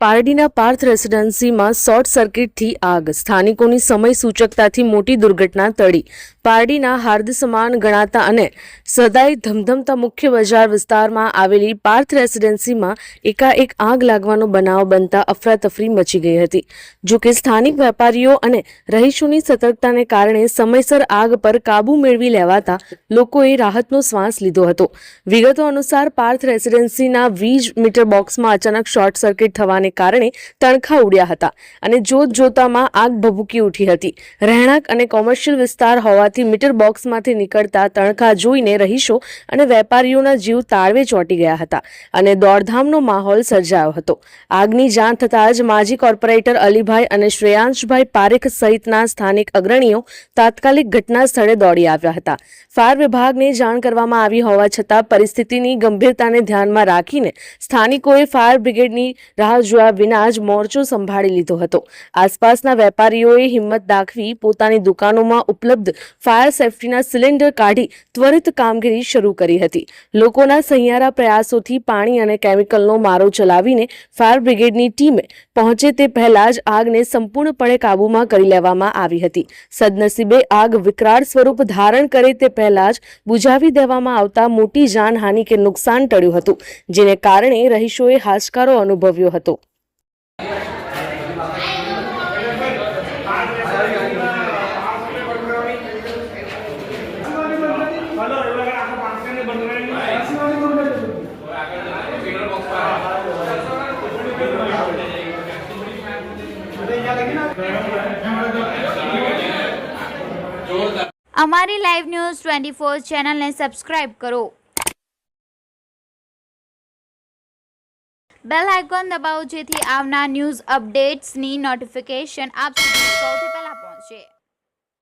પારડીના Parth રેસિડેન્સીમાં short સર્કિટથી આગ, સ્થાનિકોની સમય સૂચકતાથી મોટી દુર્ઘટના ટળી. પારડીના હાર્દ સમાન ગણાતા અને સદાય ધમધમતા મુખ્ય બજાર વિસ્તારમાં આવેલી પાર્થ રેસિડેન્સીમાં એકાએક આગ લાગવાનો બનાવ બનતા અફરાતફરી મચી ગઈ હતી. જો કે સ્થાનિક વેપારીઓ અને રહીશોની સતર્કતાને કારણે સમયસર આગ પર કાબૂ મેળવી લેવાતા લોકોએ રાહતનો શ્વાસ લીધો હતો. વિગતો અનુસાર પાર્થ રેસિડેન્સીના વીજ મીટર બોક્સમાં અચાનક શોર્ટ સર્કિટ થવાને કારણે તણખા ઉડ્યા હતા અને જોતજોતામાં આગ ભભૂકી ઉઠી હતી. રહેણાંક અને કોમર્શિયલ વિસ્તાર હોવાથી મીટર બોક્સમાંથી નીકળતા તણખા જોઈને રહીશો અને વેપારીઓના જીવ તાળવે ચોંટી ગયા હતા અને દોડધામનો માહોલ સર્જાયો હતો. આગની જાણ થતાં જ માજી કોર્પોરેટર અલીભાઈ અને શ્રેયાંશભાઈ પારેખ સહિતના સ્થાનિક અગ્રણીઓ તાત્કાલિક ઘટના સ્થળે દોડી આવ્યા હતા. ફાયર વિભાગને જાણ કરવામાં આવી હોવા છતાં પરિસ્થિતિની ગંભીરતાને ધ્યાનમાં રાખીને સ્થાનિકોએ ફાયર બ્રિગેડની રાહ જોયા વિના જ મોરચો સંભાળી લીધો હતો. આસપાસના વેપારીઓએ હિંમત દાખવી પોતાની દુકાનોમાં ઉપલબ્ધ ફાયર સેફટીના સિલિન્ડર કાઢી ત્વરિત કામગીરી શરૂ કરી હતી. લોકોના સહિયારા પ્રયાસોથી પાણી અને કેમિકલનો મારો ચલાવીને ફાયર બ્રિગેડની ટીમે પહોંચે તે પહેલા જ આગને સંપૂર્ણપણે કાબૂમાં કરી લેવામાં આવી હતી. સદનસીબે આગ વિકરાળ સ્વરૂપ ધારણ કરે તે પહેલા જ બુઝાવી દેવામાં આવતા મોટી જાનહાનિ કે નુકસાન ટળ્યું હતું, જેને કારણે રહીશોએ હાશકારો અનુભવ્યો હતો. અમારી લાઈવ ન્યૂઝ 24 ચેનલને સબસ્ક્રાઇબ કરો. બેલ આઇકોન દબાવો જેથી આવનાર ન્યૂઝ અપડેટ્સની નોટિફિકેશન આપ સુધી સૌથી પહેલા પહોંચે.